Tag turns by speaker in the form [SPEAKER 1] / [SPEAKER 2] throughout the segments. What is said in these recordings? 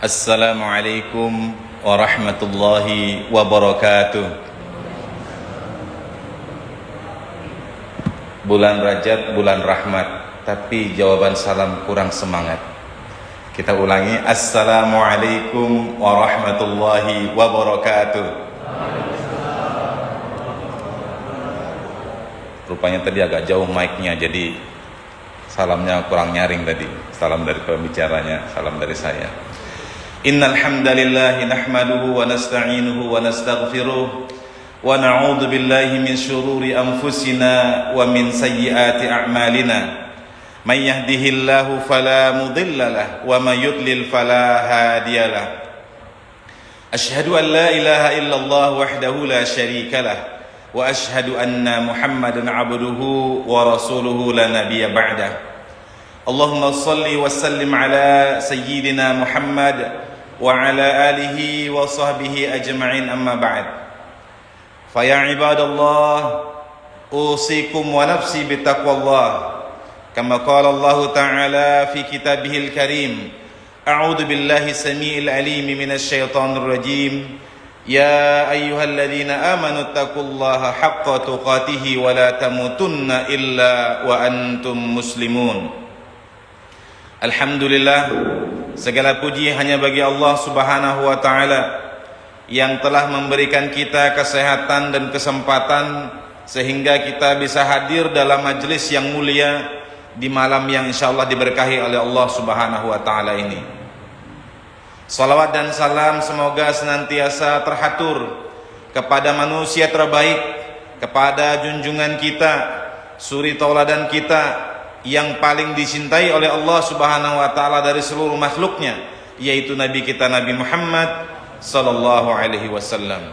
[SPEAKER 1] Assalamualaikum warahmatullahi wabarakatuh. Bulan Rajab, bulan rahmat, tapi jawaban salam kurang semangat. Kita ulangi, Assalamualaikum warahmatullahi wabarakatuh. Rupanya tadi agak jauh mic-nya, jadi salamnya kurang nyaring tadi. Salam dari pembicaranya, salam dari saya. Innal hamdalillah nahmaduhu wa nasta'inuhu wa nastaghfiruh wa na'udzu billahi min shururi anfusina wa min sayyiati a'malina. May yahdihillahu fala mudilla lahu wa may yudlil fala hadiyalah. Asyhadu an la ilaha illallah wahdahu la syarika lah wa asyhadu anna Muhammadan 'abduhu wa rasuluhu la nabiyya ba'dah. Allahumma shalli wa sallim ala sayyidina Muhammad wa ala alihi wa sahbihi ajma'in, amma ba'd. Fa ya ibadallah, usikum wa nafsi bitaqwallah kama qala Allah ta'ala fi kitabihil karim. A'udzu billahi samii'il 'aliim minasy syaithaanir rajiim. Ya ayyuhalladzina amanu taqullaha haqqa tuqatih wa la tamutunna illa wa antum muslimun. Alhamdulillah, segala puji hanya bagi Allah Subhanahu wa taala yang telah memberikan kita kesehatan dan kesempatan sehingga kita bisa hadir dalam majelis yang mulia di malam yang insyaallah diberkahi oleh Allah Subhanahu wa taala ini. Salawat dan salam semoga senantiasa terhatur kepada manusia terbaik, kepada junjungan kita, suri tauladan kita yang paling dicintai oleh Allah Subhanahu wa taala dari seluruh makhluknya, yaitu Nabi kita Nabi Muhammad sallallahu alaihi wasallam.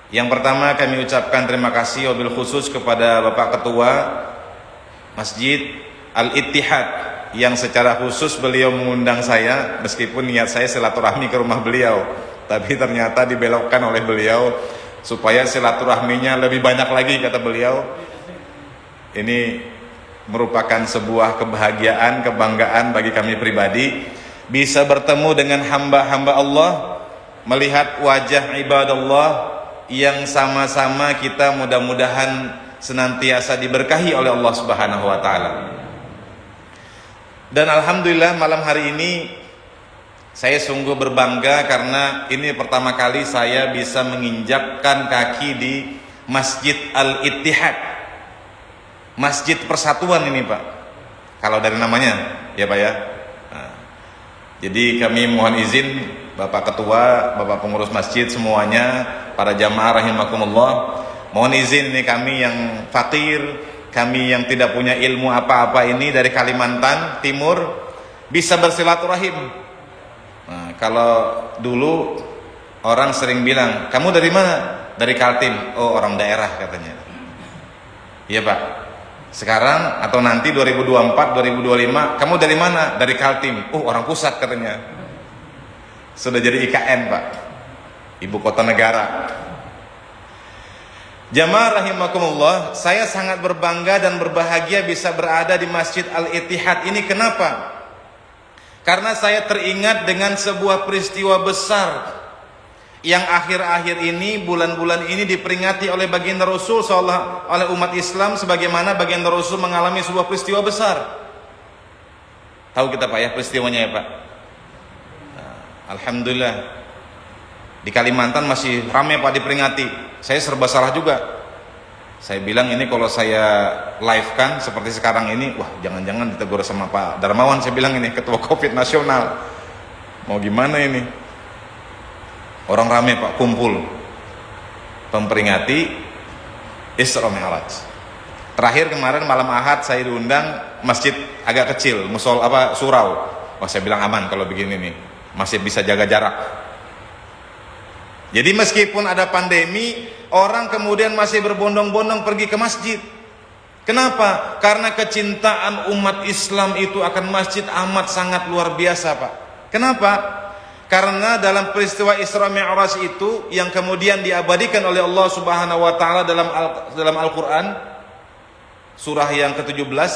[SPEAKER 1] Yang pertama kami ucapkan terima kasih wabil khusus kepada Bapak Ketua Masjid Al-Ittihad yang secara khusus beliau mengundang saya, meskipun niat saya silaturahmi ke rumah beliau, tapi ternyata dibelokkan oleh beliau supaya silaturahminya lebih banyak lagi, kata beliau. Ini merupakan sebuah kebahagiaan, kebanggaan bagi kami pribadi bisa bertemu dengan hamba-hamba Allah, melihat wajah ibadallah yang sama-sama kita mudah-mudahan senantiasa diberkahi oleh Allah Subhanahu wa taala. Dan alhamdulillah malam hari ini saya sungguh berbangga karena ini pertama kali saya bisa menginjakkan kaki di Masjid Al-Ittihad, Masjid Persatuan ini Pak, kalau dari namanya ya Pak ya. Nah, jadi kami mohon izin Bapak Ketua, Bapak pengurus masjid semuanya, para jamaah rahimakumullah, mohon izin ini kami yang fakir, kami yang tidak punya ilmu apa-apa ini dari Kalimantan Timur bisa bersilaturahim. Nah, kalau dulu orang sering bilang, kamu dari mana? Dari Kaltim. Oh, orang daerah katanya. Iya Pak. Sekarang atau nanti 2024, 2025, kamu dari mana? Dari Kaltim. Oh, orang pusat katanya. Sudah jadi IKN Pak, ibu kota negara. Jamaah rahimakumullah, saya sangat berbangga dan berbahagia bisa berada di Masjid Al-Ittihad ini. Kenapa? Karena saya teringat dengan sebuah peristiwa besar yang akhir-akhir ini, bulan-bulan ini diperingati oleh baginda Rasul sallallahu oleh umat Islam, sebagaimana baginda Rasul mengalami sebuah peristiwa besar. Tahu kita Pak ya peristiwanya ya Pak? Nah, alhamdulillah di Kalimantan masih ramai Pak diperingati. Saya serba salah juga. Saya bilang ini kalau saya live kan seperti sekarang ini, wah jangan-jangan ditegur sama Pak Darmawan. Saya bilang ini ketua Covid nasional. Mau gimana ini? Orang ramai Pak kumpul memperingati Isra Mi'raj. Terakhir kemarin malam Ahad saya diundang masjid agak kecil, surau. Wah saya bilang aman kalau begini nih, masih bisa jaga jarak. Jadi meskipun ada pandemi, orang kemudian masih berbondong-bondong pergi ke masjid. Kenapa? Karena kecintaan umat Islam itu akan masjid amat sangat luar biasa Pak. Kenapa? Karena dalam peristiwa Isra Mi'raj itu yang kemudian diabadikan oleh Allah Subhanahu wa taala dalam Al-Qur'an surah yang ke-17,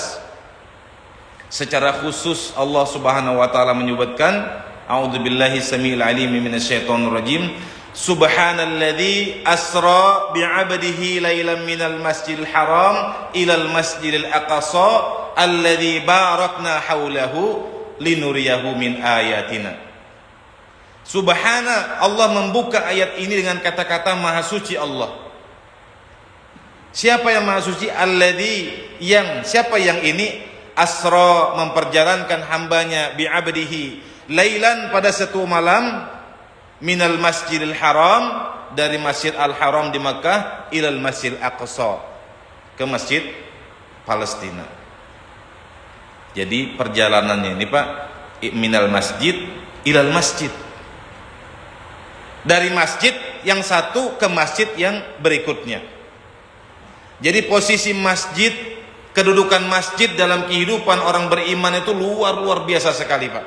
[SPEAKER 1] secara khusus Allah Subhanahu wa taala menyebutkan A'udzubillahi samiil alim minasyaitonir rajim. Subhanalladzi asra bi'abdihi lailan minal masjidil haram ilal masjidil aqsa alladzi barakna haulahu linuriyahu min ayatina. Subhana, Allah membuka ayat ini dengan kata-kata maha suci Allah. Siapa yang maha suci? Alladzi, yang siapa yang ini asra, memperjalankan hambanya bi'abdihi lailan, pada satu malam, minal masjidil haram, dari masjid al-haram di Makkah, ilal masjidil aqsa, ke masjid Palestina. Jadi perjalanannya ini Pak, minal masjid ilal masjid, dari masjid yang satu ke masjid yang berikutnya. Jadi posisi masjid, kedudukan masjid dalam kehidupan orang beriman itu luar biasa sekali Pak.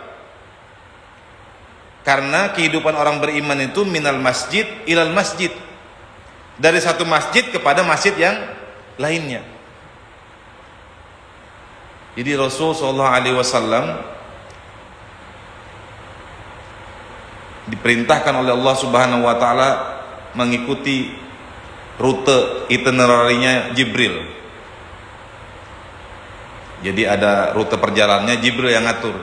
[SPEAKER 1] Karena kehidupan orang beriman itu minal masjid ilal masjid, dari satu masjid kepada masjid yang lainnya. Jadi Rasul SAW diperintahkan oleh Allah Subhanahu wa taala mengikuti rute itinerarinya Jibril. Jadi ada rute perjalanannya Jibril yang ngatur,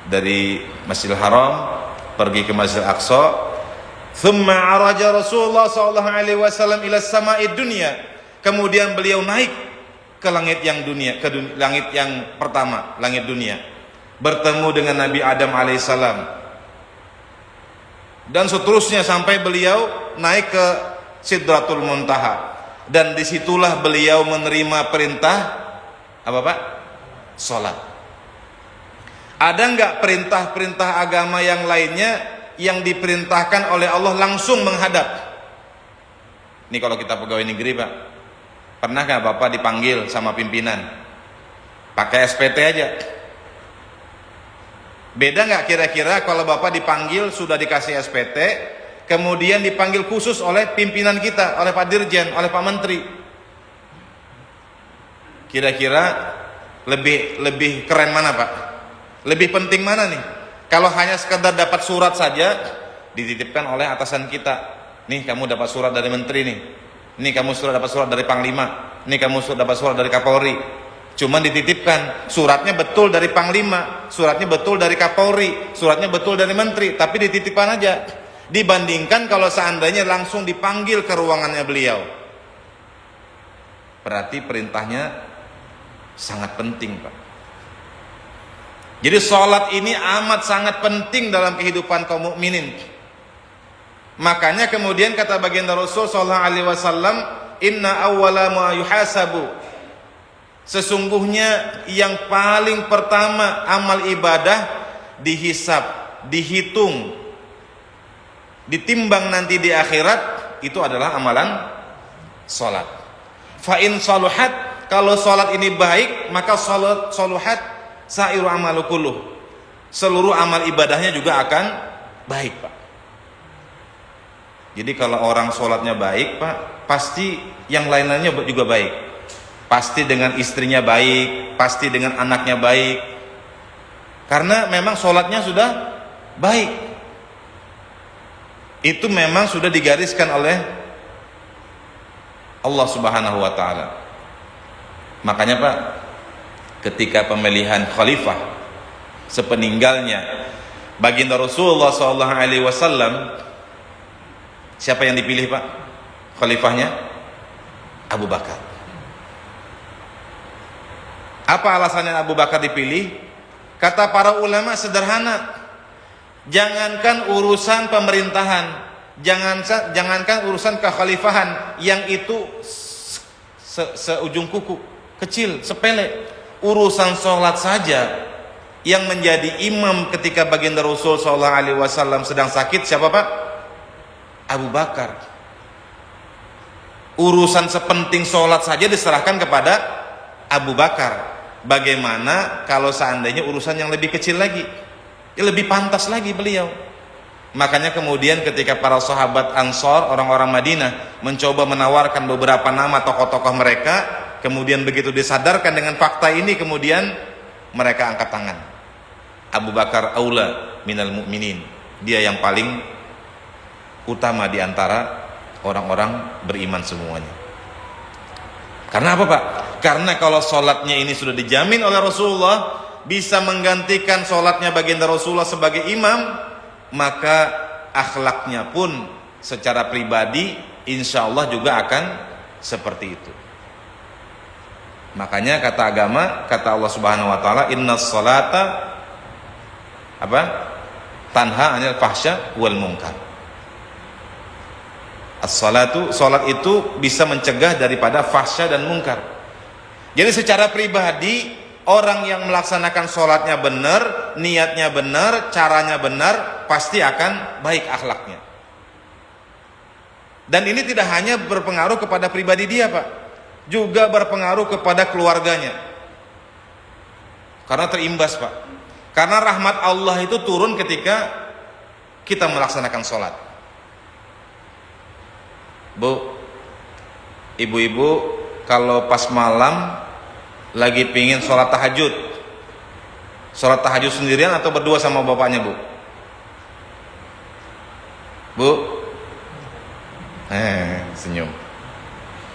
[SPEAKER 1] dari Masjidil Haram pergi ke Masjidil Aqsa. Thumma araja Rasulullah sallallahu alaihi wasallam ila sama'id dunya. Kemudian beliau naik ke langit yang dunia, ke langit yang pertama, langit dunia. Bertemu dengan Nabi Adam alaihissalam. Dan seterusnya sampai beliau naik ke Sidratul Muntaha. Dan disitulah beliau menerima perintah apa Pak? Salat. Ada enggak perintah-perintah agama yang lainnya yang diperintahkan oleh Allah langsung menghadap? Ini kalau kita pegawai negeri Pak, pernahkah Bapak dipanggil sama pimpinan pakai SPT aja? Beda enggak kira-kira kalau Bapak dipanggil sudah dikasih SPT, kemudian dipanggil khusus oleh pimpinan kita, oleh Pak Dirjen, oleh Pak Menteri? Kira-kira lebih keren mana Pak? Lebih penting mana nih? Kalau hanya sekedar dapat surat saja, dititipkan oleh atasan kita. Nih kamu dapat surat dari menteri nih. Nih kamu dapat surat dari panglima. Nih kamu dapat surat dari Kapolri. Cuman dititipkan, suratnya betul dari panglima, suratnya betul dari Kapolri, suratnya betul dari menteri, tapi dititipkan aja. Dibandingkan kalau seandainya langsung dipanggil ke ruangannya beliau. Berarti perintahnya sangat penting Pak. Jadi sholat ini amat sangat penting dalam kehidupan kaum mukminin. Makanya kemudian kata baginda Rasul sallallahu alaihi wasallam, inna awwala ma yuhasabu, sesungguhnya yang paling pertama amal ibadah dihisab, dihitung, ditimbang nanti di akhirat, itu adalah amalan sholat. Fa in saluhat, kalau sholat ini baik, maka sholat saluhat sairu amalu kulluh, seluruh amal ibadahnya juga akan baik Pak. Jadi kalau orang sholatnya baik Pak, pasti yang lain-lainnya juga baik. Pasti dengan istrinya baik, pasti dengan anaknya baik, karena memang sholatnya sudah baik. Itu memang sudah digariskan oleh Allah Subhanahu wa taala. Makanya Pak, ketika pemilihan khalifah sepeninggalnya baginda Rasulullah SAW, siapa yang dipilih Pak khalifahnya? Abu Bakar. Apa alasannya Abu Bakar dipilih? Kata para ulama sederhana, jangankan urusan pemerintahan, jangankan urusan kekhalifahan yang itu seujung kuku, kecil, sepele. Urusan sholat saja yang menjadi imam ketika baginda Rasul SAW sedang sakit, siapa Pak? Abu Bakar. Urusan sepenting sholat saja diserahkan kepada Abu Bakar. Bagaimana kalau seandainya urusan yang lebih kecil lagi, ya lebih pantas lagi beliau. Makanya kemudian ketika para sahabat Ansor, orang-orang Madinah, mencoba menawarkan beberapa nama tokoh-tokoh mereka, kemudian begitu disadarkan dengan fakta ini, kemudian mereka angkat tangan. Abu Bakar aula minal mu'minin. Dia yang paling utama di antara orang-orang beriman semuanya. Karena apa, Pak? Karena kalau sholatnya ini sudah dijamin oleh Rasulullah bisa menggantikan sholatnya baginda Rasulullah sebagai imam, maka akhlaknya pun secara pribadi insya Allah juga akan seperti itu. Makanya kata agama, kata Allah Subhanahu wa taala, innas salata apa? Tanha 'anil fahsya wal munkar. As-salatu, salat itu bisa mencegah daripada fahsya dan munkar. Jadi secara pribadi orang yang melaksanakan salatnya benar, niatnya benar, caranya benar, pasti akan baik akhlaknya. Dan ini tidak hanya berpengaruh kepada pribadi dia, Pak, juga berpengaruh kepada keluarganya. Karena terimbas, Pak. Karena rahmat Allah itu turun ketika kita melaksanakan sholat. Bu, ibu-ibu kalau pas malam lagi pingin sholat tahajud, sholat tahajud sendirian atau berdua sama bapaknya, Bu? Bu? Senyum.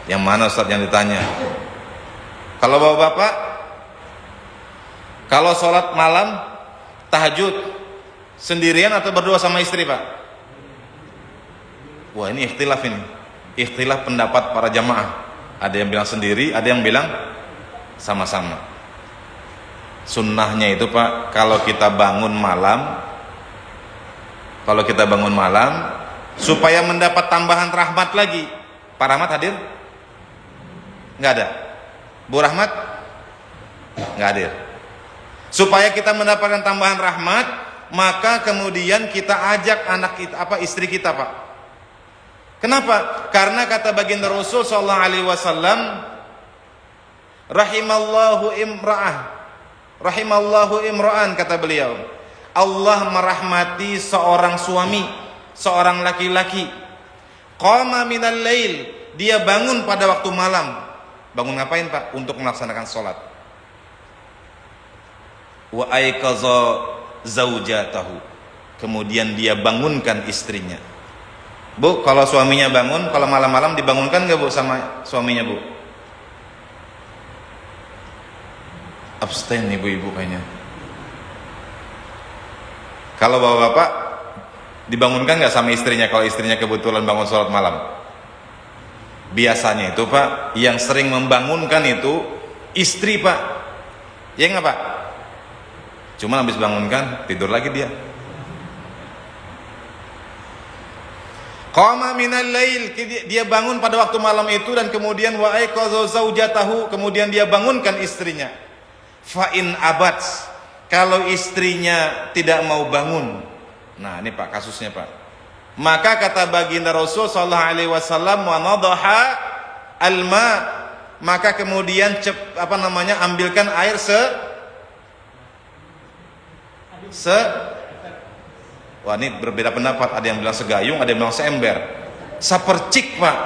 [SPEAKER 1] Yang mana Ustaz yang ditanya? Kalau bapak-bapak, kalau sholat malam tahajud sendirian atau berdua sama istri, Pak? Wah, ini ikhtilaf ini. Ikhtilaf pendapat para jamaah. Ada yang bilang sendiri, ada yang bilang sama-sama. Sunnahnya itu, Pak, kalau kita bangun malam, supaya mendapat tambahan rahmat lagi. Pak Rahmat hadir? Nggak ada. Bu Rahmat? Nggak hadir. Supaya kita mendapatkan tambahan rahmat, maka kemudian kita ajak anak kita, istri kita, Pak. Kenapa? Karena kata baginda Rasul sallallahu alaihi wasallam, rahimallahu imra'an, kata beliau, Allah merahmati seorang suami, seorang laki-laki, qama minal lail, dia bangun pada waktu malam. Bangun ngapain, Pak? Untuk melaksanakan sholat. Wa ayqaza zaujatahu, kemudian dia bangunkan istrinya. Bu, kalau suaminya bangun, kalau malam-malam dibangunkan nggak, Bu, sama suaminya, Bu? Abstain ibu-ibu kayaknya. Kalau bapak-bapak dibangunkan nggak sama istrinya kalau istrinya kebetulan bangun sholat malam? Biasanya itu, Pak, yang sering membangunkan itu istri, Pak. Ya nggak, Pak? Cuma habis bangunkan tidur lagi dia. Qama minal lail, dia bangun pada waktu malam itu, dan kemudian wa ayqaza zaujatahu, kemudian dia bangunkan istrinya. Fa in abat, kalau istrinya tidak mau bangun. Nah, ini Pak kasusnya, Pak. Maka kata baginda Rasul sallallahu alaihi wasallam, wa nadaha alma, maka kemudian ambilkan air wah, ini berbeda pendapat, ada yang bilang segayung, ada yang bilang seember, sapercik, Pak.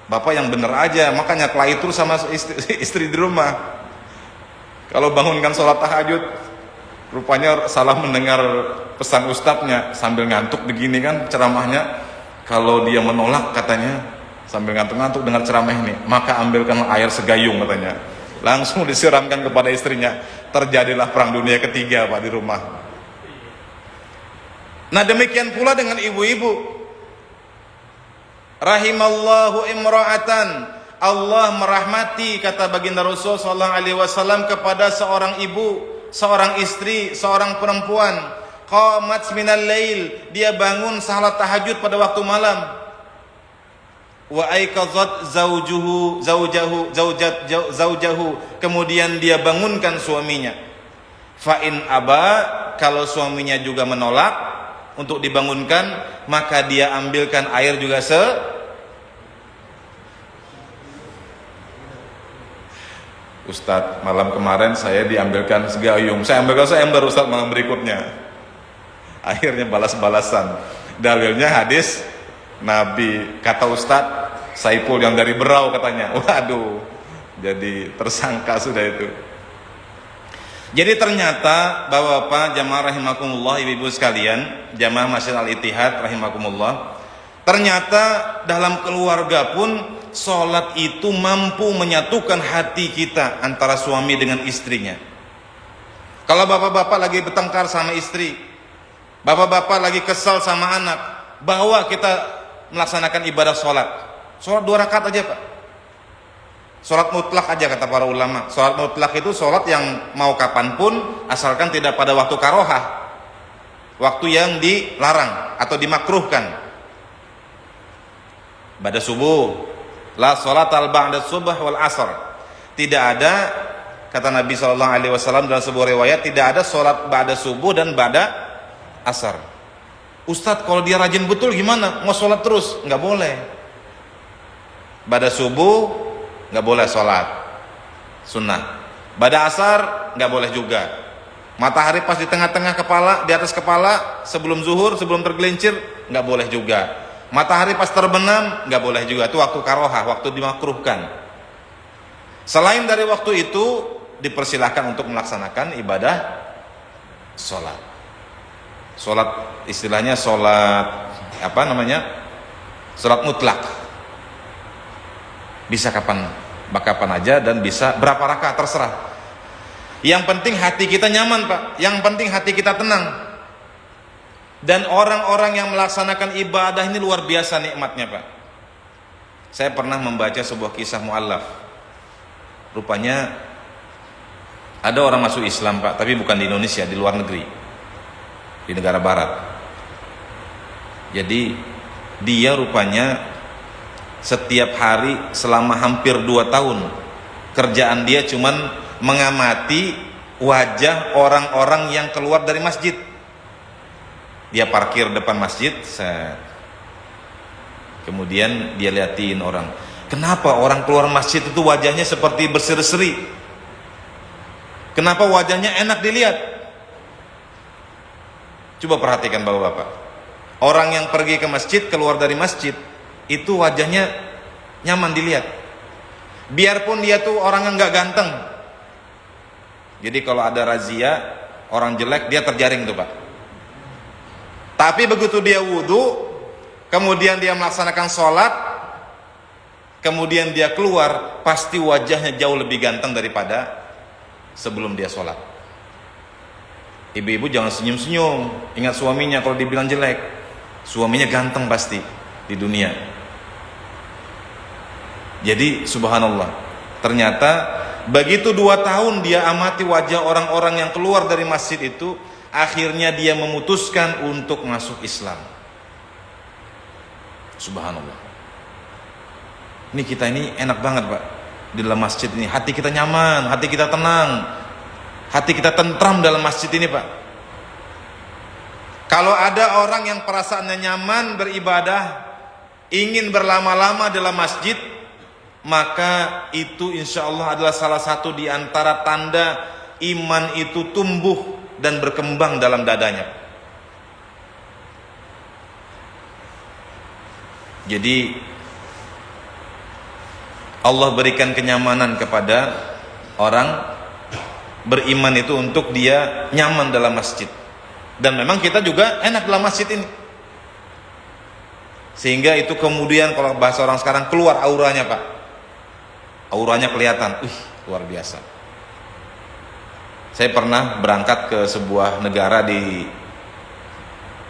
[SPEAKER 1] Bapak yang bener aja, makanya kelahi terus sama istri di rumah. Kalau bangunkan sholat tahajud, rupanya salah mendengar pesan ustadznya, sambil ngantuk begini kan ceramahnya. Kalau dia menolak katanya, sambil ngantuk-ngantuk dengar ceramah ini, maka ambilkan air segayung katanya. Langsung disiramkan kepada istrinya. Terjadilah perang dunia ketiga, Pak, di rumah. Nah, demikian pula dengan ibu-ibu. Rahimallahu imra'atan, Allah merahmati, kata baginda Rasul sallallahu alaihi wasallam, kepada seorang ibu, seorang istri, seorang perempuan, qamat minal lail, dia bangun salat tahajud pada waktu malam. Wa ayqazat zaujahu, kemudian dia bangunkan suaminya. Fa in aba, kalau suaminya juga menolak untuk dibangunkan, maka dia ambilkan air juga Ustadz, malam kemarin saya diambilkan segayung, saya ambilkan seember, Ustadz, malam berikutnya. Akhirnya balas-balasan. Dalilnya hadis Nabi, kata Ustadz Saipul yang dari Berau katanya. Waduh, jadi tersangka sudah itu. Jadi ternyata Bapak-bapak jamaah rahimakumullah, ibu-ibu sekalian, jamaah Masjid Al-Ittihad rahimakumullah, ternyata dalam keluarga pun sholat itu mampu menyatukan hati kita antara suami dengan istrinya. Kalau bapak-bapak lagi bertengkar sama istri, bapak-bapak lagi kesal sama anak, bawa kita melaksanakan ibadah sholat. Sholat 2 rakaat aja Pak. Sholat mutlak aja kata para ulama. Sholat mutlak itu sholat yang mau kapanpun, asalkan tidak pada waktu karohah, waktu yang dilarang atau dimakruhkan. Ba'da subuh, la sholat al ba'da subah wal asr. Tidak ada, kata Nabi SAW dalam sebuah riwayat, tidak ada sholat ba'da subuh dan ba'da asar. Ustadz, kalau dia rajin betul gimana? Mau sholat terus? Nggak boleh. Ba'da subuh nggak boleh sholat sunnah, ba'da asar nggak boleh juga. Matahari pas di tengah-tengah kepala, di atas kepala, sebelum zuhur, sebelum tergelincir, nggak boleh juga. Matahari pas terbenam nggak boleh juga. Itu waktu karohah, waktu dimakruhkan. Selain dari waktu itu, dipersilahkan untuk melaksanakan ibadah sholat. Sholat istilahnya sholat apa namanya? Sholat mutlak. Bisa kapan aja dan bisa berapa rakaat terserah. Yang penting hati kita nyaman Pak. Yang penting hati kita tenang. Dan orang-orang yang melaksanakan ibadah ini luar biasa nikmatnya Pak. Saya pernah membaca sebuah kisah mu'allaf. Rupanya ada orang masuk Islam Pak, tapi bukan di Indonesia, di luar negeri, di negara barat. Jadi dia rupanya setiap hari selama hampir 2 tahun kerjaan dia cuman mengamati wajah orang-orang yang keluar dari masjid. Dia parkir depan masjid, kemudian dia liatin orang. Kenapa orang keluar masjid itu wajahnya seperti berseri-seri? Kenapa wajahnya enak dilihat? Coba perhatikan bapak-bapak. Orang yang pergi ke masjid, keluar dari masjid, itu wajahnya nyaman dilihat. Biarpun dia tuh orang yang nggak ganteng. Jadi kalau ada razia orang jelek, dia terjaring tuh Pak. Tapi begitu dia wudhu, kemudian dia melaksanakan sholat, kemudian dia keluar, pasti wajahnya jauh lebih ganteng daripada sebelum dia sholat. Ibu-ibu jangan senyum-senyum. Ingat suaminya kalau dibilang jelek, suaminya ganteng pasti di dunia. Jadi subhanallah, ternyata begitu 2 tahun dia amati wajah orang-orang yang keluar dari masjid itu, akhirnya dia memutuskan untuk masuk Islam. Subhanallah. Ini kita ini enak banget Pak di dalam masjid ini. Hati kita nyaman, hati kita tenang, hati kita tentram dalam masjid ini Pak. Kalau ada orang yang perasaannya nyaman beribadah, ingin berlama-lama dalam masjid, maka itu insya Allah adalah salah satu di antara tanda iman itu tumbuh dan berkembang dalam dadanya. Jadi Allah berikan kenyamanan kepada orang beriman itu untuk dia nyaman dalam masjid. Dan memang kita juga enak dalam masjid ini. Sehingga itu kemudian kalau bahasa orang sekarang keluar auranya Pak. Auranya kelihatan, luar biasa. Saya pernah berangkat ke sebuah negara di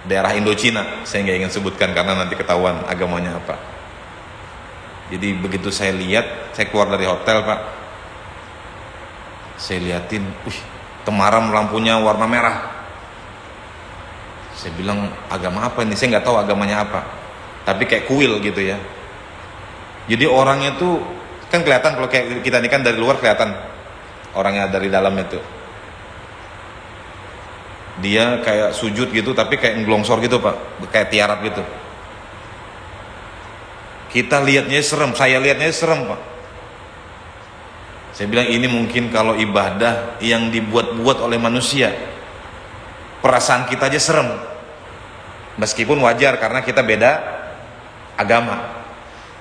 [SPEAKER 1] daerah Indochina. Saya nggak ingin sebutkan karena nanti ketahuan agamanya apa. Jadi begitu saya lihat, saya keluar dari hotel Pak, saya liatin, temaram lampunya warna merah. Saya bilang, agama apa ini? Saya nggak tahu agamanya apa, tapi kayak kuil gitu ya. Jadi orangnya tuh kan kelihatan, kalau kayak kita ini kan dari luar kelihatan orangnya dari dalam itu. Dia kayak sujud gitu, tapi kayak nglongsor gitu Pak, kayak tiarap gitu. Kita lihatnya serem, saya lihatnya serem Pak. Saya bilang ini mungkin kalau ibadah yang dibuat-buat oleh manusia, perasaan kita aja serem. Meskipun wajar karena kita beda agama.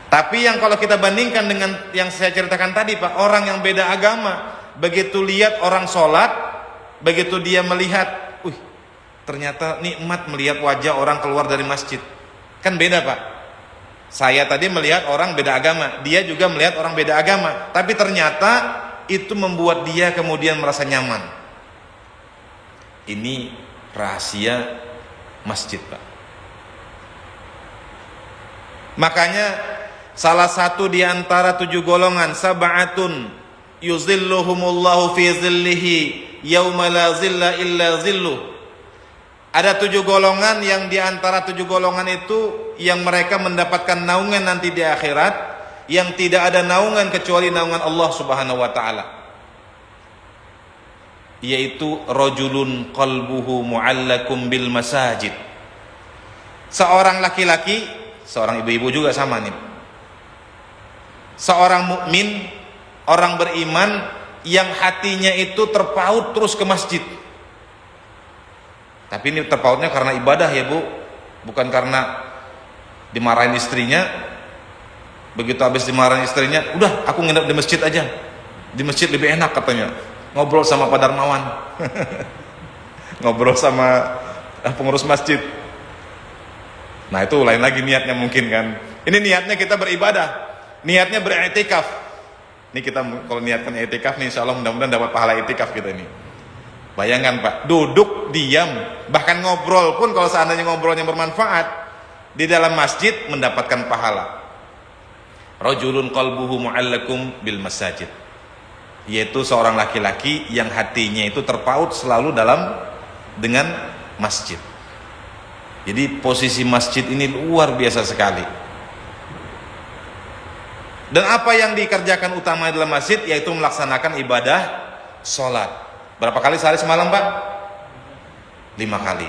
[SPEAKER 1] Tapi yang kalau kita bandingkan dengan yang saya ceritakan tadi Pak, orang yang beda agama, begitu lihat orang sholat, begitu dia melihat, ternyata nikmat melihat wajah orang keluar dari masjid. Kan beda Pak. Saya tadi melihat orang beda agama, dia juga melihat orang beda agama, tapi ternyata itu membuat dia kemudian merasa nyaman. Ini rahasia masjid Pak. Makanya salah satu di antara 7 golongan, sab'atun yuzilluhumullahu fi zillihi yauma la zilla illa zilluh. Ada 7 golongan yang di antara 7 golongan itu yang mereka mendapatkan naungan nanti di akhirat, yang tidak ada naungan kecuali naungan Allah Subhanahu wa taala. Yaitu rajulun qalbuhu mu'allakum bil masajid. Seorang laki-laki, seorang ibu-ibu juga sama nih. Seorang mukmin, orang beriman yang hatinya itu terpaut terus ke masjid. Tapi ini terpautnya karena ibadah ya Bu, bukan karena dimarahin istrinya. Begitu habis dimarahin istrinya, udah aku nginep di masjid aja, di masjid lebih enak katanya, ngobrol sama Pak Darmawan ngobrol sama pengurus masjid. Nah itu lain lagi niatnya mungkin kan. Ini niatnya kita beribadah, niatnya beriktikaf. Ini kita kalau niatkan iktikaf nih, insya Allah mudah-mudahan dapat pahala iktikaf kita ini. Bayangkan Pak, duduk diam, bahkan ngobrol pun kalau seandainya ngobrolnya bermanfaat di dalam masjid mendapatkan pahala. Rajulun qalbuhu mu'allakum bil masajid, yaitu seorang laki-laki yang hatinya itu terpaut selalu dengan masjid. Jadi posisi masjid ini luar biasa sekali. Dan apa yang dikerjakan utama dalam masjid yaitu melaksanakan ibadah sholat. Berapa kali sehari semalam Pak? 5 kali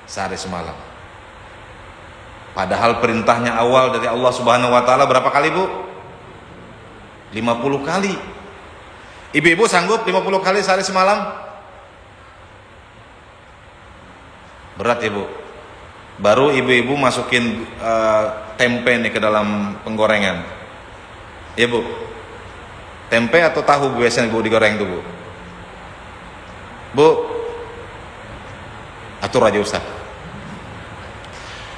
[SPEAKER 1] sehari semalam. Padahal perintahnya awal dari Allah Subhanahu wa taala berapa kali Bu? 50 kali. Ibu-ibu sanggup 50 kali sehari semalam? Berat ya Bu. Baru ibu-ibu masukin tempe nih ke dalam penggorengan. Ya Bu. Tempe atau tahu biasanya Bu digoreng tuh Bu? Bu, atur aja Ustaz.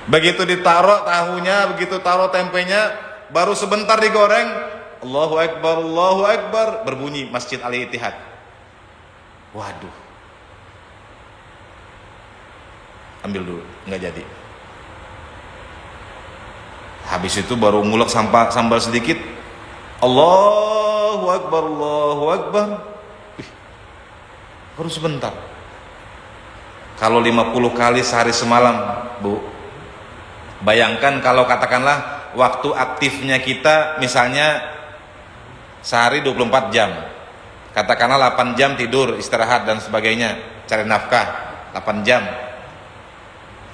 [SPEAKER 1] Begitu ditaruh tahunya, begitu taruh tempenya, baru sebentar digoreng, Allahu Akbar, berbunyi Masjid Al-Ittihad. Waduh. Ambil dulu, nggak jadi. Habis itu baru ngulek sambal sedikit, Allahu Akbar. Baru sebentar. Kalau 50 kali sehari semalam Bu, bayangkan kalau katakanlah waktu aktifnya kita misalnya sehari 24 jam, katakanlah 8 jam tidur, istirahat dan sebagainya, cari nafkah 8 jam,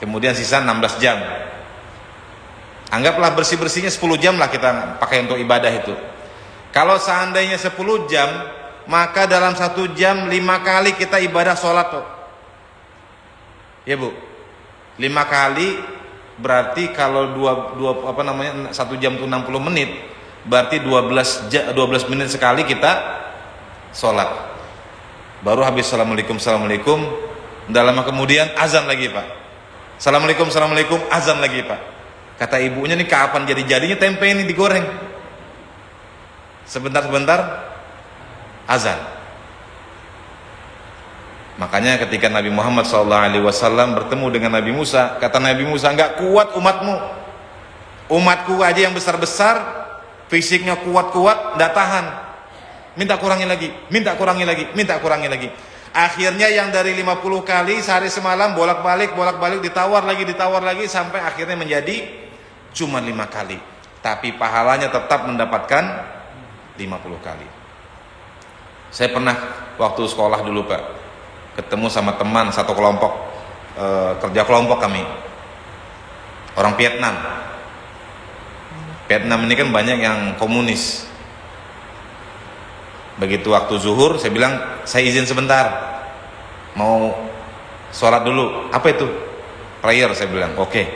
[SPEAKER 1] kemudian sisa 16 jam. Anggaplah bersih-bersihnya 10 jam lah kita pakai untuk ibadah itu. Kalau seandainya 10 jam, maka dalam 1 jam 5 kali kita ibadah sholat tuh. Ya Bu, 5 kali berarti kalau 1 jam itu 60 menit, berarti 12 menit sekali kita sholat. Baru habis assalamualaikum, tidak lama kemudian azan lagi Pak. Assalamualaikum, azan lagi Pak. Kata ibunya, nih kapan jadi-jadinya tempe ini digoreng? Sebentar azan. Makanya ketika Nabi Muhammad SAW bertemu dengan Nabi Musa, kata Nabi Musa, enggak kuat umatku aja yang besar-besar, fisiknya kuat-kuat, enggak tahan, minta kurangi lagi. Akhirnya yang dari 50 kali sehari semalam bolak-balik ditawar lagi sampai akhirnya menjadi cuma 5 kali, tapi pahalanya tetap mendapatkan 50 kali. Saya pernah waktu sekolah dulu Pak, ketemu sama teman satu kelompok, kerja kelompok kami, orang Vietnam. Vietnam ini kan banyak yang komunis. Begitu waktu zuhur, saya bilang, saya izin sebentar, mau sholat dulu. Apa itu? Prayer, saya bilang. Oke.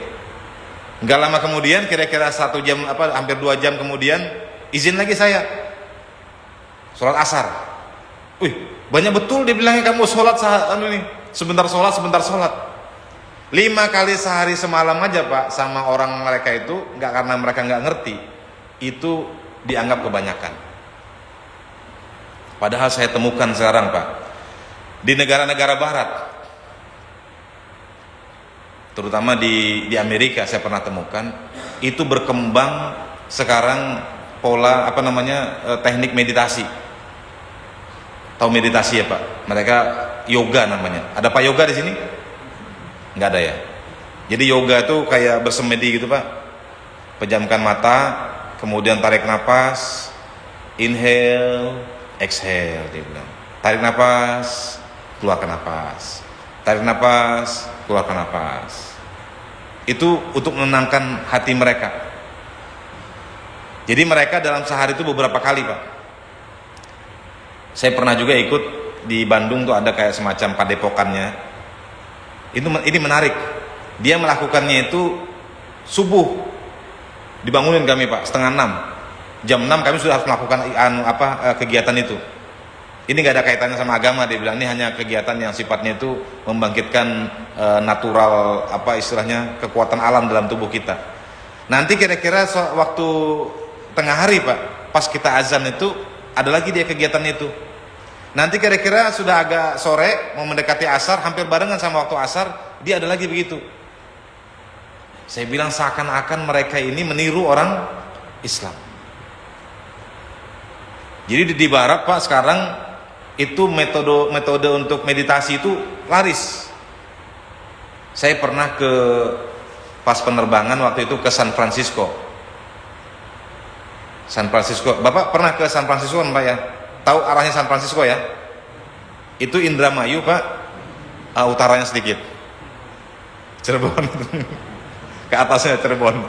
[SPEAKER 1] Nggak lama kemudian, kira-kira 1 jam, hampir 2 jam kemudian, izin lagi saya sholat asar. Wih, banyak betul dia bilangnya kamu sholat sebentar sholat, sebentar sholat. 5 kali sehari semalam aja Pak, sama orang mereka itu, nggak karena mereka nggak ngerti, itu dianggap kebanyakan. Padahal saya temukan sekarang Pak, di negara-negara barat, terutama di Amerika saya pernah temukan, itu berkembang sekarang pola teknik meditasi. Tahu meditasi ya Pak? Mereka yoga namanya. Ada Pak yoga di sini? Nggak ada ya. Jadi yoga itu kayak bersemedi gitu Pak. Pejamkan mata, kemudian tarik nafas, inhale, exhale dia bilang. Tarik nafas, keluarkan nafas. Tarik nafas, keluarkan nafas. Itu untuk menenangkan hati mereka. Jadi mereka dalam sehari itu beberapa kali Pak. Saya pernah juga ikut di Bandung tuh ada kayak semacam padepokannya. Ini menarik. Dia melakukannya itu subuh. Dibangunin kami Pak, 5:30. Jam 6 kami sudah harus melakukan kegiatan itu. Ini nggak ada kaitannya sama agama, dia bilang ini hanya kegiatan yang sifatnya itu membangkitkan natural kekuatan alam dalam tubuh kita. Nanti kira-kira waktu tengah hari Pak, pas kita azan itu ada lagi dia kegiatan itu. Nanti kira-kira sudah agak sore, mau mendekati asar, hampir barengan sama waktu asar, dia ada lagi begitu. Saya bilang seakan-akan mereka ini meniru orang Islam. Jadi di barat Pak sekarang itu metode untuk meditasi itu laris. Saya pernah pas penerbangan waktu itu ke San Francisco. Bapak pernah ke San Francisco Pak ya? Tahu arahnya San Francisco ya? Itu Indramayu Pak, utaranya sedikit, Cirebon. Ke atasnya Cirebon.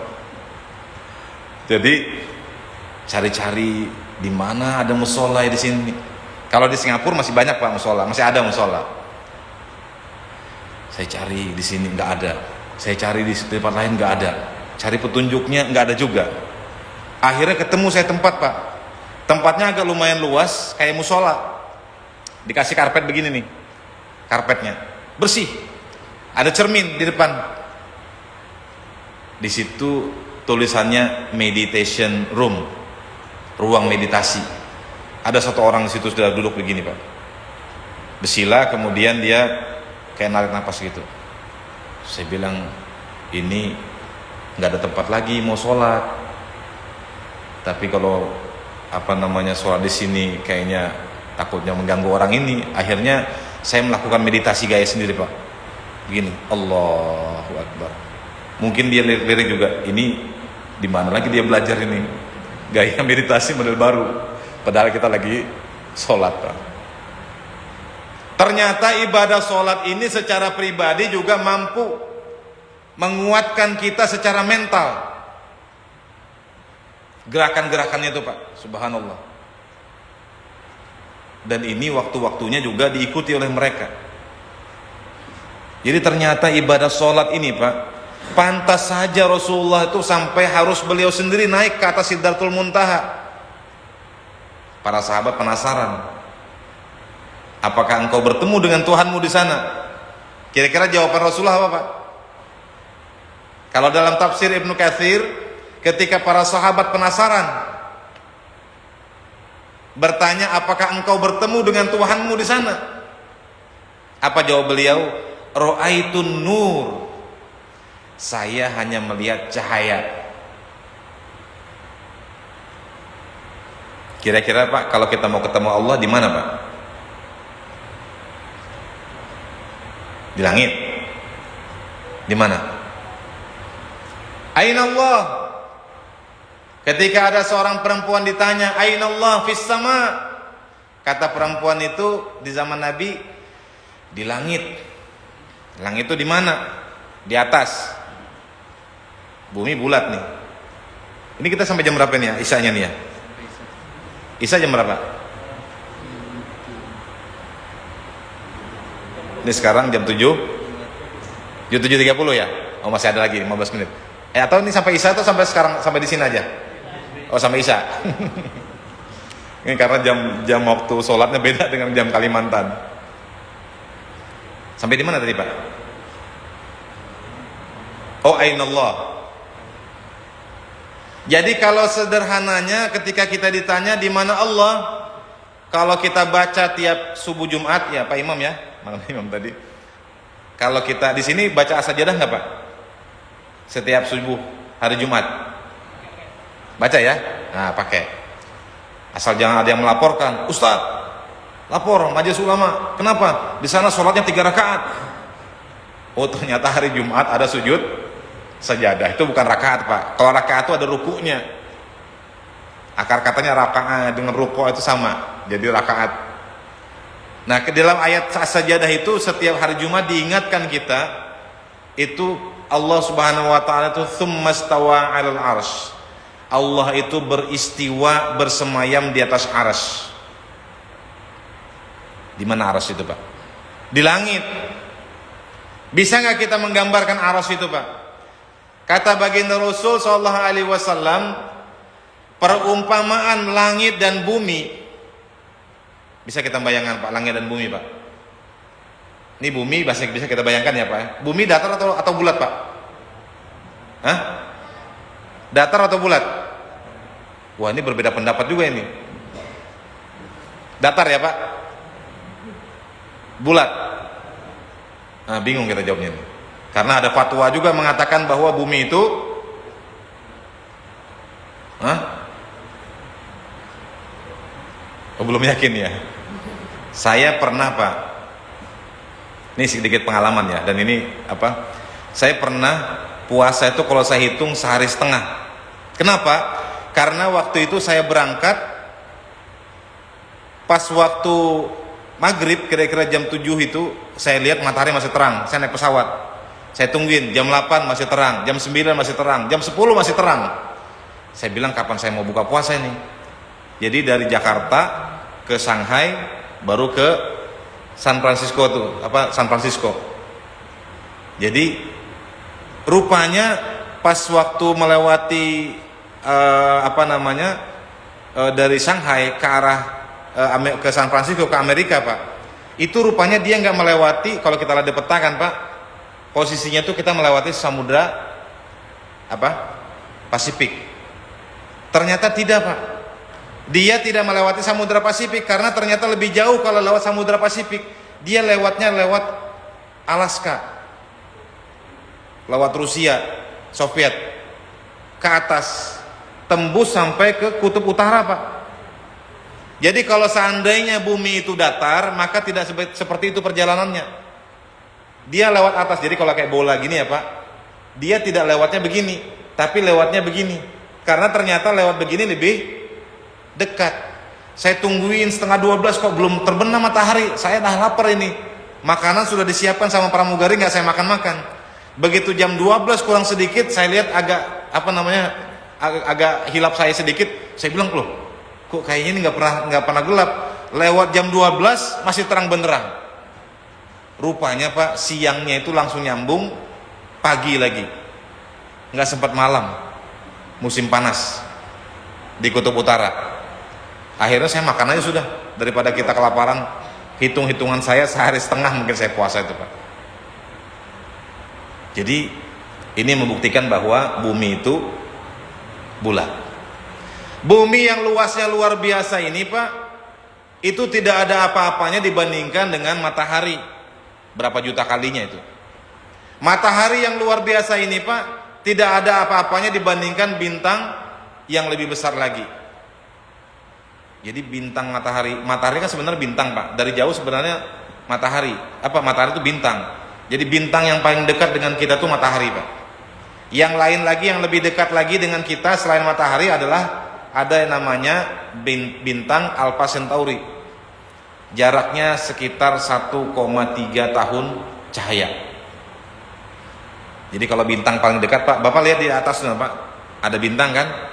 [SPEAKER 1] Jadi cari-cari di mana ada musola di sini. Kalau di Singapura masih banyak Pak musola, masih ada musola. Saya cari di sini nggak ada. Saya cari di tempat lain nggak ada. Cari petunjuknya nggak ada juga. Akhirnya ketemu saya tempat Pak. Tempatnya agak lumayan luas, kayak musola. Dikasih karpet begini nih, karpetnya bersih. Ada cermin di depan. Di situ tulisannya meditation room, ruang meditasi. Ada satu orang di situ sudah duduk begini Pak. Bersila, kemudian dia kayak narik nafas gitu. Saya bilang ini nggak ada tempat lagi mau sholat. Tapi kalau sholat di sini kayaknya takutnya mengganggu orang ini. Akhirnya saya melakukan meditasi gaya sendiri Pak. Begini, Allahu Akbar. Mungkin dia lirik juga, ini di mana lagi dia belajar ini gaya meditasi model baru. Padahal kita lagi sholat Pak. Ternyata ibadah sholat ini secara pribadi juga mampu menguatkan kita secara mental. Gerakan-gerakannya itu Pak, subhanallah. Dan ini waktu-waktunya juga diikuti oleh mereka. Jadi ternyata ibadah sholat ini Pak, pantas saja Rasulullah itu sampai harus beliau sendiri naik ke atas Sidratul Muntaha. Para sahabat penasaran, apakah engkau bertemu dengan Tuhanmu di sana? Kira-kira jawaban Rasulullah apa Pak? Kalau dalam tafsir Ibnu Katsir, ketika para sahabat penasaran, bertanya apakah engkau bertemu dengan Tuhanmu di sana? Apa jawab beliau? Ra'aitun nur. Saya hanya melihat cahaya. Kira-kira Pak, kalau kita mau ketemu Allah di mana Pak? Di langit. Di mana? Aina Allah? Ketika ada seorang perempuan ditanya, Aina Allah fis sama? Kata perempuan itu di zaman Nabi, di langit. Langit itu di mana? Di atas. Bumi bulat nih. Ini kita sampai jam berapa nih ya? Isanya nih ya? Isya jam berapa? Ini sekarang jam 7. Jam 7.30 ya? Oh masih ada lagi 15 menit. Atau ini sampai Isya atau sampai sekarang, sampai di sini aja? Oh sampai Isya. Ini karena jam waktu sholatnya beda dengan jam Kalimantan. Sampai di mana tadi Pak? Oh, ainallah. Jadi kalau sederhananya ketika kita ditanya di mana Allah, kalau kita baca tiap subuh Jumat ya Pak Imam ya, mana Imam tadi? Kalau kita di sini baca as-sajadah nggak Pak? Setiap subuh hari Jumat. Baca ya? Nah, pakai. Asal jangan ada yang melaporkan, Ustadz, lapor majelis ulama. Kenapa? Di sana sholatnya 3 rakaat. Oh, ternyata hari Jumat ada sujud sajadah. Itu bukan rakaat Pak. Kalau rakaat itu ada rukunya. Akar katanya rakaat dengan ruku itu sama. Jadi rakaat. Nah, ke dalam ayat sajadah itu setiap hari Jumat diingatkan kita itu Allah Subhanahu wa taala itu tsummastawa 'alal arsy. Allah itu beristiwa bersemayam di atas arsy. Di mana arsy itu Pak? Di langit. Bisa nggak kita menggambarkan arsy itu Pak? Kata baginda Rasul sallallahu alaihi wasallam, perumpamaan langit dan bumi. Bisa kita bayangkan Pak, langit dan bumi Pak. Ini bumi bisa kita bayangkan ya Pak. Bumi datar atau bulat Pak? Hah? Datar atau bulat? Wah, ini berbeda pendapat juga ini. Datar ya Pak? Bulat? Nah, bingung kita jawabnya ini. Karena ada fatwa juga mengatakan bahwa bumi itu Oh, belum yakin ya. Saya pernah Pak, ini sedikit pengalaman ya, dan ini apa, saya pernah puasa itu kalau saya hitung sehari setengah. Kenapa? Karena waktu itu saya berangkat pas waktu maghrib kira-kira jam 7 itu saya lihat matahari masih terang. Saya naik pesawat, saya tungguin jam 8 masih terang, jam 9 masih terang, jam 10 masih terang. Saya bilang kapan saya mau buka puasa ini. Jadi dari Jakarta ke Shanghai baru ke San Francisco tuh, San Francisco. Jadi rupanya pas waktu melewati dari Shanghai ke arah ke San Francisco ke Amerika Pak, itu rupanya dia nggak melewati, kalau kita lihat di peta kan Pak, posisinya tuh kita melewati samudra Pasifik. Ternyata tidak Pak, dia tidak melewati samudra Pasifik karena ternyata lebih jauh kalau lewat samudra Pasifik. Dia lewatnya lewat Alaska, lewat Rusia Soviet ke atas, tembus sampai ke kutub utara Pak. Jadi kalau seandainya bumi itu datar, maka tidak seperti itu perjalanannya. Dia lewat atas. Jadi kalau kayak bola gini ya Pak, dia tidak lewatnya begini, tapi lewatnya begini. Karena ternyata lewat begini lebih dekat. Saya tungguin setengah 12 kok belum terbenam matahari. Saya dah lapar ini. Makanan sudah disiapkan sama pramugari, nggak saya makan-makan. Begitu jam 12 kurang sedikit, saya lihat agak hilap saya sedikit. Saya bilang, loh, kok kayaknya ini nggak pernah gelap. Lewat jam 12 masih terang benderang. Rupanya Pak, siangnya itu langsung nyambung pagi lagi. Nggak sempat malam. Musim panas di kutub utara. Akhirnya saya makan aja sudah, daripada kita kelaparan. Hitung-hitungan saya sehari setengah mungkin saya puasa itu Pak. Jadi ini membuktikan bahwa bumi itu bulat. Bumi yang luasnya luar biasa ini Pak, itu tidak ada apa-apanya dibandingkan dengan matahari. Berapa juta kalinya itu. Matahari yang luar biasa ini Pak, tidak ada apa-apanya dibandingkan bintang yang lebih besar lagi. Jadi bintang matahari kan sebenarnya bintang Pak. Dari jauh sebenarnya matahari itu bintang. Jadi bintang yang paling dekat dengan kita tuh matahari Pak. Yang lain lagi yang lebih dekat lagi dengan kita selain matahari adalah ada yang namanya bintang Alpha Centauri. Jaraknya sekitar 1,3 tahun cahaya. Jadi kalau bintang paling dekat Pak, Bapak lihat di atas Pak, ada bintang kan?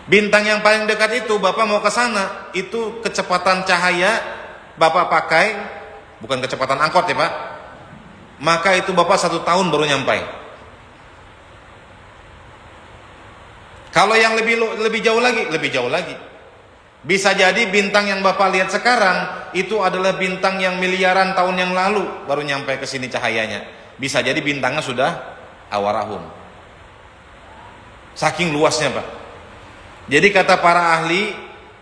[SPEAKER 1] Bintang yang paling dekat itu Bapak mau ke sana, itu kecepatan cahaya Bapak pakai, bukan kecepatan angkot ya Pak. Maka itu Bapak 1 tahun baru nyampai. Kalau yang lebih jauh lagi, Bisa jadi bintang yang Bapak lihat sekarang itu adalah bintang yang miliaran tahun yang lalu baru nyampe ke sini cahayanya. Bisa jadi bintangnya sudah awarahum. Saking luasnya, Pak. Jadi kata para ahli,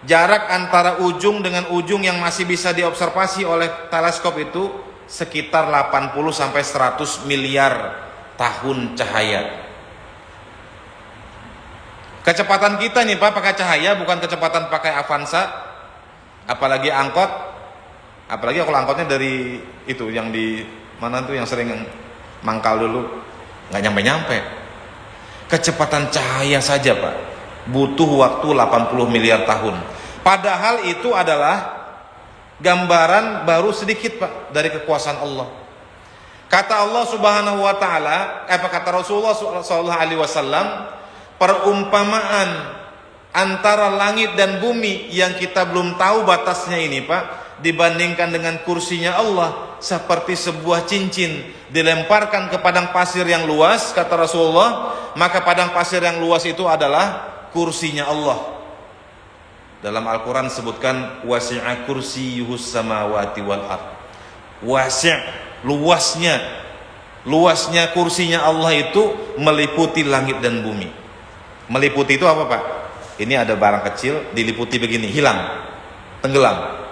[SPEAKER 1] jarak antara ujung dengan ujung yang masih bisa diobservasi oleh teleskop itu sekitar 80 sampai 100 miliar tahun cahaya. Kecepatan kita nih Pak pakai cahaya, bukan kecepatan pakai Avanza, apalagi angkot, apalagi kalau angkotnya dari itu yang di mana tuh yang sering mangkal dulu, nggak nyampe-nyampe. Kecepatan cahaya saja Pak butuh waktu 80 miliar tahun. Padahal itu adalah gambaran baru sedikit Pak dari kekuasaan Allah. Kata Allah Subhanahu wa taala, kata Rasulullah sallallahu alaihi wasallam, perumpamaan antara langit dan bumi yang kita belum tahu batasnya ini Pak, dibandingkan dengan kursinya Allah seperti sebuah cincin dilemparkan ke padang pasir yang luas, kata Rasulullah, maka padang pasir yang luas itu adalah kursinya Allah. Dalam Al-Quran sebutkan wasi'a kursiyuhus samawati wal ard. Wasi', luasnya kursinya Allah itu meliputi langit dan bumi. Meliputi itu apa Pak? Ini ada barang kecil diliputi begini, hilang, tenggelam.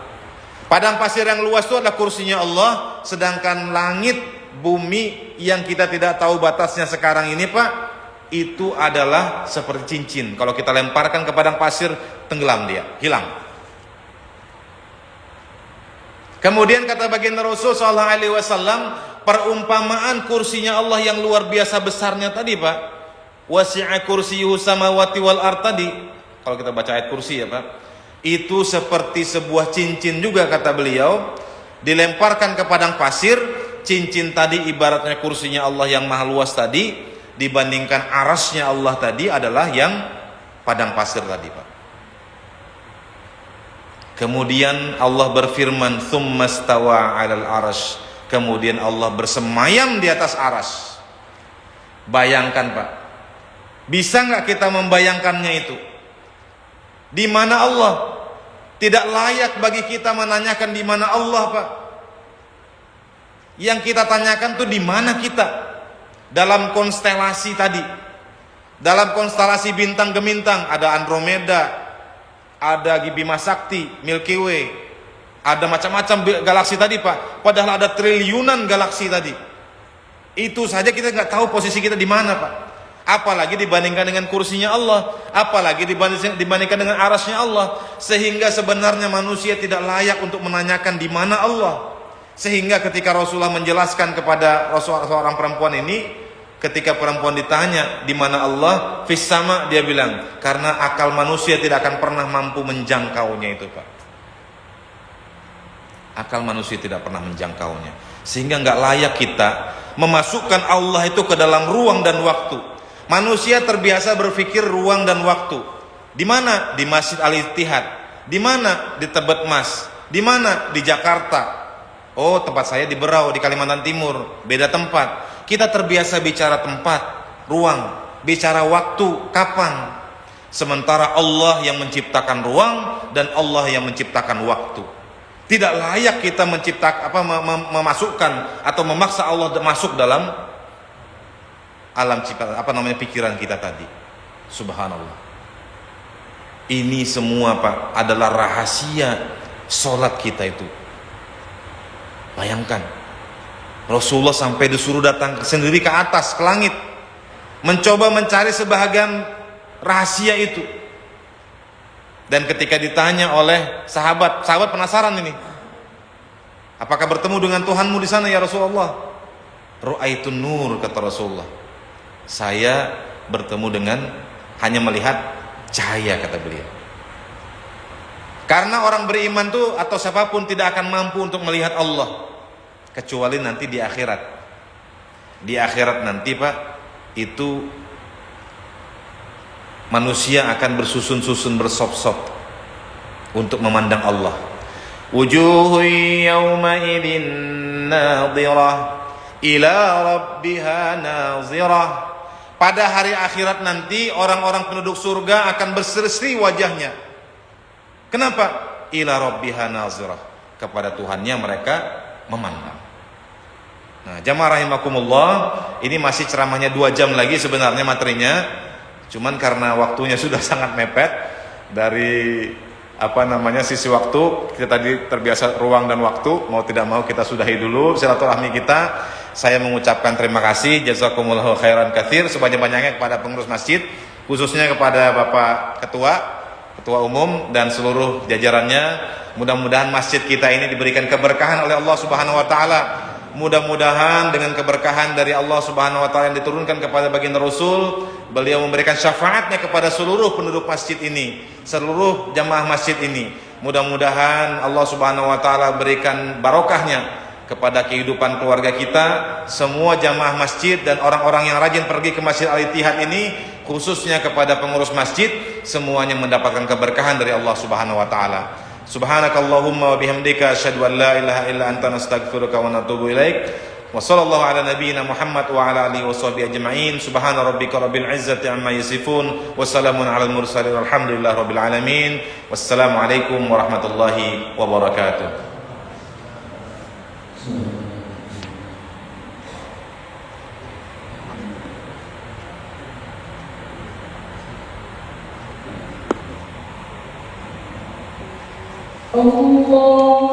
[SPEAKER 1] Padang pasir yang luas itu adalah kursinya Allah, sedangkan langit, bumi yang kita tidak tahu batasnya sekarang ini Pak, itu adalah seperti cincin. Kalau kita lemparkan ke padang pasir, tenggelam dia, hilang. Kemudian kata baginda Rasul sallallahu alaihi wasallam, perumpamaan kursinya Allah yang luar biasa besarnya tadi Pak, wasi'a kursiyuhu samawati wal ard tadi, kalau kita baca ayat kursi ya Pak, itu seperti sebuah cincin juga kata beliau, dilemparkan ke padang pasir. Cincin tadi ibaratnya kursinya Allah yang maha luas tadi, dibandingkan arasnya Allah tadi adalah yang padang pasir tadi Pak. Kemudian Allah berfirman, tsummastawa 'alal arsy, kemudian Allah bersemayam di atas aras. Bayangkan Pak, bisa nggak kita membayangkannya itu? Di mana Allah? Tidak layak bagi kita menanyakan di mana Allah Pak. Yang kita tanyakan tuh di mana kita dalam konstelasi tadi. Dalam konstelasi bintang gemintang ada Andromeda, ada Bima Sakti, Milky Way, ada macam-macam galaksi tadi Pak. Padahal ada triliunan galaksi tadi. Itu saja kita nggak tahu posisi kita di mana Pak. Apalagi dibandingkan dengan kursinya Allah, apalagi dibandingkan dengan arasnya Allah, sehingga sebenarnya manusia tidak layak untuk menanyakan di mana Allah. Sehingga ketika Rasulullah menjelaskan kepada seorang perempuan ini, ketika perempuan ditanya di mana Allah, fis sama, dia bilang karena akal manusia tidak akan pernah mampu menjangkaunya itu Pak. Akal manusia tidak pernah menjangkaunya, sehingga nggak layak kita memasukkan Allah itu ke dalam ruang dan waktu. Manusia terbiasa berpikir ruang dan waktu. Di mana? Di Masjid Al-Ittihad. Di mana? Di Tebet Mas. Di mana? Di Jakarta. Oh, tempat saya di Berau, di Kalimantan Timur. Beda tempat. Kita terbiasa bicara tempat, ruang, bicara waktu, kapan. Sementara Allah yang menciptakan ruang dan Allah yang menciptakan waktu. Tidak layak kita memasukkan atau memaksa Allah masuk dalam alam cipta, pikiran kita tadi. Subhanallah. Ini semua Pak adalah rahasia sholat kita itu. Bayangkan, Rasulullah sampai disuruh datang sendiri ke atas, ke langit, mencoba mencari sebahagian rahasia itu. Dan ketika ditanya oleh sahabat penasaran ini, apakah bertemu dengan Tuhanmu di sana ya Rasulullah? Ru'aitun nur, kata Rasulullah. Saya bertemu dengan, hanya melihat cahaya, kata beliau. Karena orang beriman tuh atau siapapun tidak akan mampu untuk melihat Allah kecuali nanti di akhirat. Di akhirat nanti Pak, itu manusia akan bersusun-susun, bersop-sop untuk memandang Allah. Wujuhu yawma idzin nadhirah ila rabbiha nazirah. Pada hari akhirat nanti orang-orang penduduk surga akan berseri-seri wajahnya Kenapa? Ila rabbiha nazirah, kepada Tuhannya mereka memandang. Nah, jamaah rahimakumullah, ini masih ceramahnya 2 jam lagi sebenarnya materinya. Cuman karena waktunya sudah sangat mepet dari sisi waktu, kita tadi terbiasa ruang dan waktu, mau tidak mau kita sudahi dulu silaturahmi kita. Saya mengucapkan terima kasih, jazakumullahu khairan katsir, sebanyak-banyaknya kepada pengurus masjid, khususnya kepada Bapak Ketua Umum dan seluruh jajarannya. Mudah-mudahan masjid kita ini diberikan keberkahan oleh Allah Subhanahu wa taala. Mudah-mudahan dengan keberkahan dari Allah Subhanahu wa taala yang diturunkan kepada baginda Rasul, beliau memberikan syafaatnya kepada seluruh penduduk masjid ini, seluruh jamaah masjid ini. Mudah-mudahan Allah Subhanahu wa taala berikan barokahnya kepada kehidupan keluarga kita, semua jamaah masjid dan orang-orang yang rajin pergi ke Masjid Al-Ittihad ini, khususnya kepada pengurus masjid, semuanya mendapatkan keberkahan dari Allah Subhanahu wa taala. Subhanakallahumma wa bihamdika asyhadu an la ilaha illa anta nastaghfiruka wa natubu ilaik. Wa sallallahu ala nabiyyina Muhammad wa ala alihi washabihi ajma'in. Subhana rabbika rabbil izzati amma yasifun wa salamun alal mursalin walhamdulillahi rabbil alamin. Wassalamu alaikum warahmatullahi wabarakatuh.
[SPEAKER 2] Allah